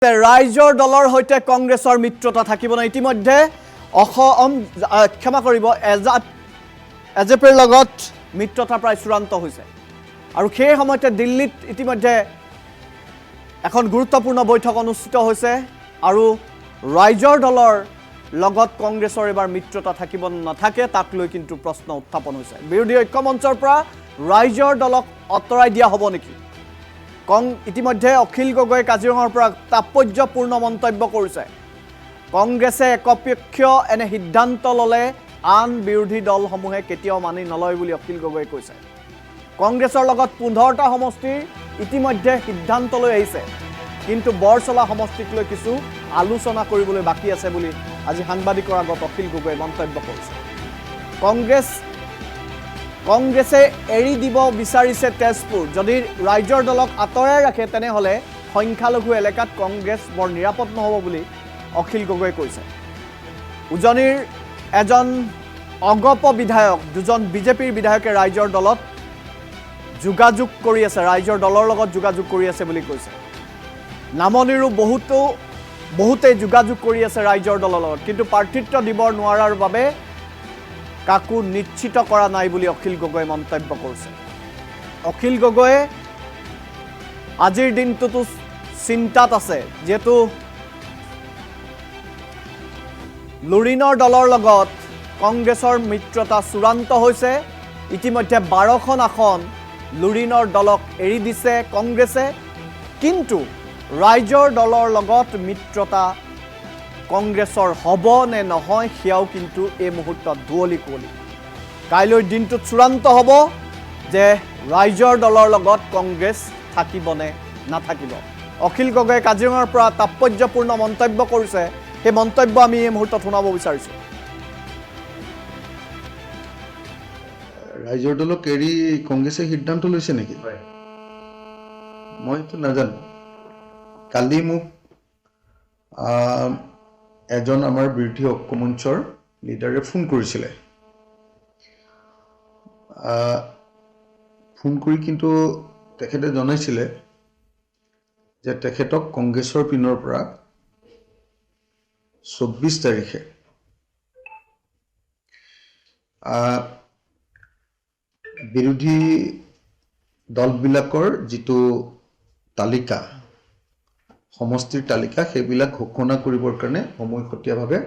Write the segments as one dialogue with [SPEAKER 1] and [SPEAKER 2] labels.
[SPEAKER 1] ৰাইজৰ দলৰ সৈতে কংগ্ৰেছৰ মিত্ৰতা থাকিব না ইতিমধ্যে ক্ষমা কৰিব এজেপিৰ লগত মিত্ৰতা প্ৰায় চূড়ান্ত হৈছে আৰু সেই সময়তে দিল্লীত ইতিমধ্যে এখন গুৰুত্বপূৰ্ণ বৈঠক অনুষ্ঠিত হৈছে আৰু ৰাইজৰ দলৰ লগত কংগ্ৰেছৰ এবাৰ মিত্ৰতা থাকিব নাথাকে তাক লৈ কিন্তু প্ৰশ্ন উত্থাপন হৈছে বিৰোধী ঐক্য মঞ্চৰ পৰা ৰাইজৰ দলক অতৰাই দিয়া হ'ব নেকি ইতিমধ্যে অখিল গগৈ কাজিৰঙাৰ পৰা তাৎপৰ্যপূৰ্ণ মন্তব্য কৰিছে কংগ্ৰেছে একপক্ষীয় এনে সিদ্ধান্ত ললে আন বিৰোধী দলসমূহে কেতিয়াও মানি নলয় বুলি অখিল গগৈ কৈছে কংগ্ৰেছৰ লগত 15টা সমষ্টিৰ ইতিমধ্যে সিদ্ধান্ত লৈ আহিছে কিন্তু বৰছলা সমষ্টিক লৈ কিছু আলোচনা কৰিবলৈ বাকি আছে বুলি আজি সাংবাদিকৰ আগত অখিল গগৈ মন্তব্য কৰিছে কংগ্ৰেছে এৰি দিব বিচাৰিছে তেজপুৰ যদি ৰাইজৰ দলক আতৰাই ৰাখে তেনেহলে সংখ্যালঘু এলেকাত কংগ্ৰেছ বৰ নিৰাপদ নহব বুলি অখিল গগৈ কৈছে উজনিৰ এজন অগপ বিধায়ক দুজন বিজেপিৰ বিধায়কে ৰাইজৰ দলত যোগাযোগ কৰি আছে ৰাইজৰ দলৰ লগত যোগাযোগ কৰি আছে বুলি কৈছে নামনিৰো বহুতে যোগাযোগ কৰি আছে ৰাইজৰ দলৰ লগত কিন্তু প্ৰাৰ্থিত্ব দিব নোৱাৰাৰ বাবে কাকু নিশ্চিত কৰা নাই বুলি অখিল গগৈ মন্তব্য কৰিছে অখিল গগৈ আজিৰ দিনটোতো চিন্তাত আছে যেহেতু লুৰিনৰ দলৰ লগত কংগ্ৰেছৰ মিত্ৰতা চূড়ান্ত হৈছে ইতিমধ্যে 12খন আসন লুৰিনৰ দলক এৰি দিছে কংগ্ৰেছে কিন্তু ৰাইজৰ দলৰ লগত মিত্ৰতা কংগ্ৰেছৰ হ'ব নে নহয় সেয়াও কিন্তু এই মুহূৰ্তত দুৱলি কুৱলি কাইলৈ দিনটোত চূড়ান্ত হ'ব যে ৰাইজৰ দলৰ লগত কংগ্ৰেছ থাকিব নে নাথাকিব অখিল গগৈ কাজিৰঙাৰ পৰা তাৎপৰ্যপূৰ্ণ মন্তব্য কৰিছে সেই মন্তব্য আমি এই মুহূৰ্তত শুনাব বিচাৰিছোঁ
[SPEAKER 2] ৰাইজৰ দলক এৰি কংগ্ৰেছে সিদ্ধান্ত লৈছে নেকি মইতো নাজানো কালি মোক এজন আমাৰ বিৰোধী ঐক্য মঞ্চৰ লিডাৰে ফোন কৰিছিলে ফোন কৰি কিন্তু তেখেতে জনাইছিলে যে তেখেতক কংগ্ৰেছৰ পিনৰ পৰা 24 তাৰিখে বিৰোধী দলবিলাকৰ যিটো তালিকা সমষ্টিৰ তালিকা সেইবিলাক ঘোষণা কৰিবৰ কাৰণে সময়সতীয়াভাৱে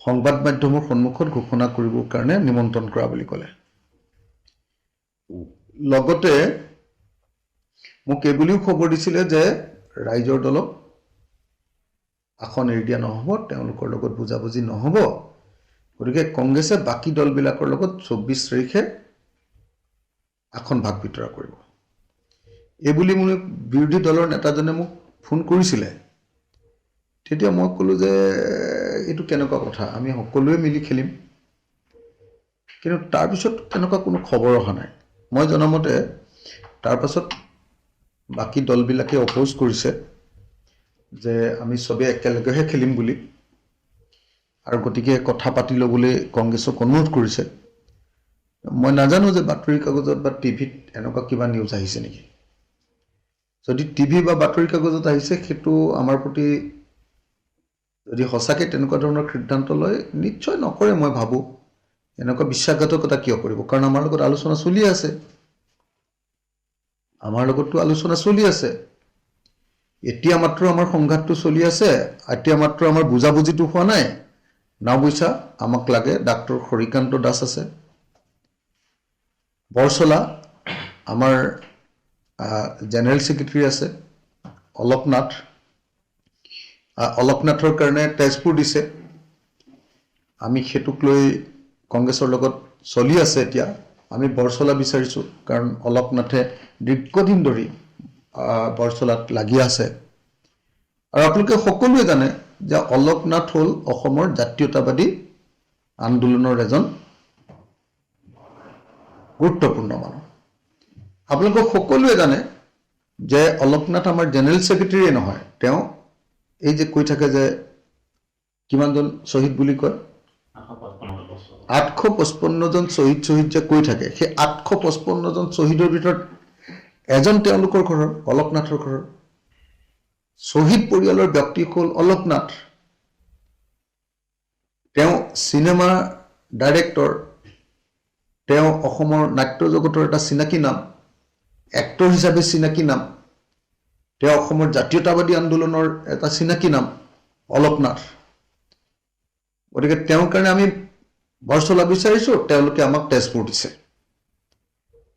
[SPEAKER 2] সংবাদ মাধ্যমৰ সন্মুখত ঘোষণা কৰিবৰ কাৰণে নিমন্ত্ৰণ কৰা বুলি ক'লে লগতে মোক এইবুলিও খবৰ দিছিলে যে ৰাইজৰ দলক আসন এৰি দিয়া নহ'ব তেওঁলোকৰ লগত বুজাবুজি নহ'ব গতিকে কংগ্ৰেছে বাকী দলবিলাকৰ লগত 24 তাৰিখে আসন ভাগ বিতৰা কৰিব এইবুলি মোক বিৰোধী দলৰ নেতাজনে মোক ফোন কৰিছিলে তেতিয়া মই ক'লো যে এইটো কেনেকুৱা কথা আমি সকলোৱে মিলি খেলিম কিন্তু তাৰপিছত তেনেকুৱা কোনো খবৰ অহা নাই মই জনামতে তাৰপাছত বাকী দলবিলাকে অপ'জ কৰিছে যে আমি সবে একেলগেহে খেলিম বুলি আৰু গতিকে কথা পাতি ল'বলৈ কংগ্ৰেছক অনুৰোধ কৰিছে মই নাজানো যে বাতৰি কাগজত বা টিভিত এনেকুৱা কিবা নিউজ আহিছে নেকি যদি টিভি বা বাতৰি কাগজত আহিছে সেইটো আমাৰ প্ৰতি যদি সঁচাকৈ তেনেকুৱা ধৰণৰ সিদ্ধান্ত লয় নিশ্চয় নকৰে মই ভাবোঁ এনেকুৱা বিশ্বাসঘাতকতা কিয় কৰিব কাৰণ আমাৰ লগত আলোচনা চলি আছে আমাৰ লগততো আলোচনা চলি আছে এতিয়া মাত্ৰ আমাৰ সংঘাতটো চলি আছে এতিয়া মাত্ৰ আমাৰ বুজাবুজিটো হোৱা নাই নাবৈছা আমাক লাগে ডাক্তৰ হৰিকান্ত দাস আছে বৰছলা আমাৰ জেনেৰেল সেক্ৰেটাৰী আছে অলকনাথৰ কাৰণে তেজপুৰ দিছে আমি হেতুক লৈ কংগ্ৰেছৰ লগত চলি আছে এতিয়া আমি বৰছলা বিচাৰিছোঁ কাৰণ অলকনাথে দীৰ্ঘদিন ধৰি বৰছলাত লাগি আছে আৰু আপোনালোকে সকলোৱে জানে যে অলকনাথ হ'ল অসমৰ জাতীয়তাবাদী আন্দোলনৰ এজন গুৰুত্বপূৰ্ণ মানুহ আপোনালোকে সকলোৱে জানে যে অলকনাথ আমাৰ জেনেৰেল সেক্ৰেটাৰীয়ে নহয় তেওঁ এই যে কৈ থাকে যে কিমানজন শ্বহীদ বুলি কয় 855 জন শ্বহীদ যে কৈ থাকে সেই 855 জন শ্বহীদৰ ভিতৰত এজন তেওঁলোকৰ ঘৰৰ অলকনাথৰ ঘৰৰ শ্বহীদ পৰিয়ালৰ ব্যক্তি হ'ল অলোক নাথ। তেওঁ চিনেমা ডাইৰেক্টৰ, তেওঁ অসমৰ নাট্য জগতৰ এটা চিনাকি নাম, এক্টৰ হিচাপে চিনাকি নাম, তেওঁ অসমৰ জাতীয়তাবাদী আন্দোলনৰ এটা চিনাকি নাম অলোক নাথ। গতিকে তেওঁৰ কাৰণে আমি ভৰ চলা বিচাৰিছোঁ, তেওঁলোকে আমাক তেজপুৰ দিছে,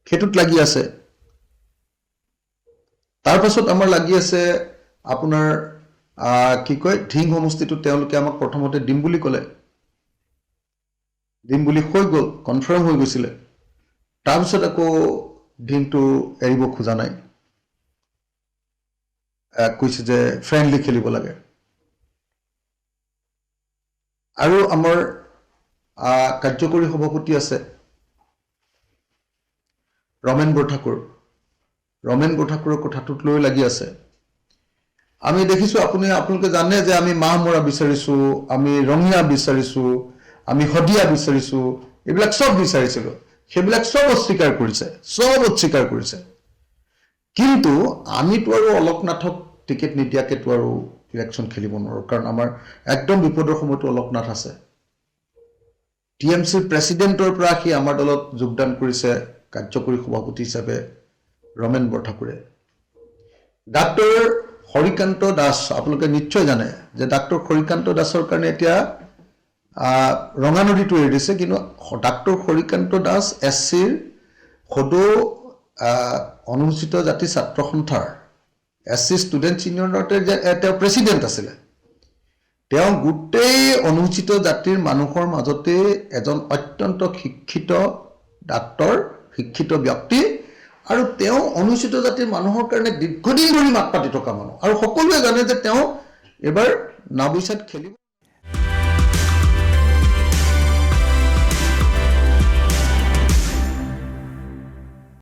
[SPEAKER 2] সেইটোত লাগি আছে। তাৰ পাছত আমাৰ লাগি আছে আপোনাৰ কি কয় ধিং সমষ্টিটো তেওঁলোকে আমাক প্ৰথমতে দিম বুলি ক'লে, দিম বুলি হৈ গ'ল, কনফাৰ্ম হৈ গৈছিলে। তাৰপিছত আকৌ ধিংটো এৰিব খোজা নাই, কৈছে যে ফ্ৰেণ্ডলি খেলিব লাগে। আৰু আমাৰ কাৰ্যকৰী সভাপতি আছে ৰমেন বৰঠাকুৰ। ৰমেন বৰঠাকুৰৰ কথাটোক লৈ লাগি আছে। আমি দেখিছোঁ, আপোনালোকে জানে যে আমি মাহমৰা বিচাৰিছোঁ, আমি ৰঙিয়া বিচাৰিছোঁ, আমি শদিয়া বিচাৰিছোঁ, এইবিলাক চব বিচাৰিছিলোঁ, সেইবিলাক চব অস্বীকাৰ কৰিছে। কিন্তু আমিতো আৰু অলোক নাথক টিকেট নিদিয়াকেতো আৰু ইলেকশ্যন খেলিব নোৱাৰোঁ, কাৰণ আমাৰ একদম বিপদৰ সময়তো অলোক নাথ আছে। TMCৰ প্ৰেচিডেণ্টৰ পৰা সি আমাৰ দলত যোগদান কৰিছে কাৰ্যকৰী সভাপতি হিচাপে ৰমেন বৰঠাকুৰে। ডাক্তৰ হৰিকান্ত দাস, আপোনালোকে নিশ্চয় জানে যে ডাক্তৰ হৰিকান্ত দাসৰ কাৰণে এতিয়া ৰঙা নদীটো এৰি দিছে, কিন্তু ডাক্তৰ হৰিকান্ত দাস SCৰ সদৌ অনুসূচিত জাতি ছাত্ৰ সন্থাৰ SC ষ্টুডেণ্ট ইউনিয়নৰ তেওঁ প্ৰেচিডেণ্ট আছিলে। তেওঁ গোটেই অনুসূচিত জাতিৰ মানুহৰ মাজতে এজন অত্যন্ত শিক্ষিত ডাক্তৰ, শিক্ষিত ব্যক্তি, আৰু তেওঁ অনুসূচিত জাতিৰ মানুহৰ কাৰণে দীৰ্ঘদিন ধৰি মাত পাতি থকা মানুহ, আৰু সকলোৱে জানে যে তেওঁ এবাৰ নাওবৈচাত খেলিব।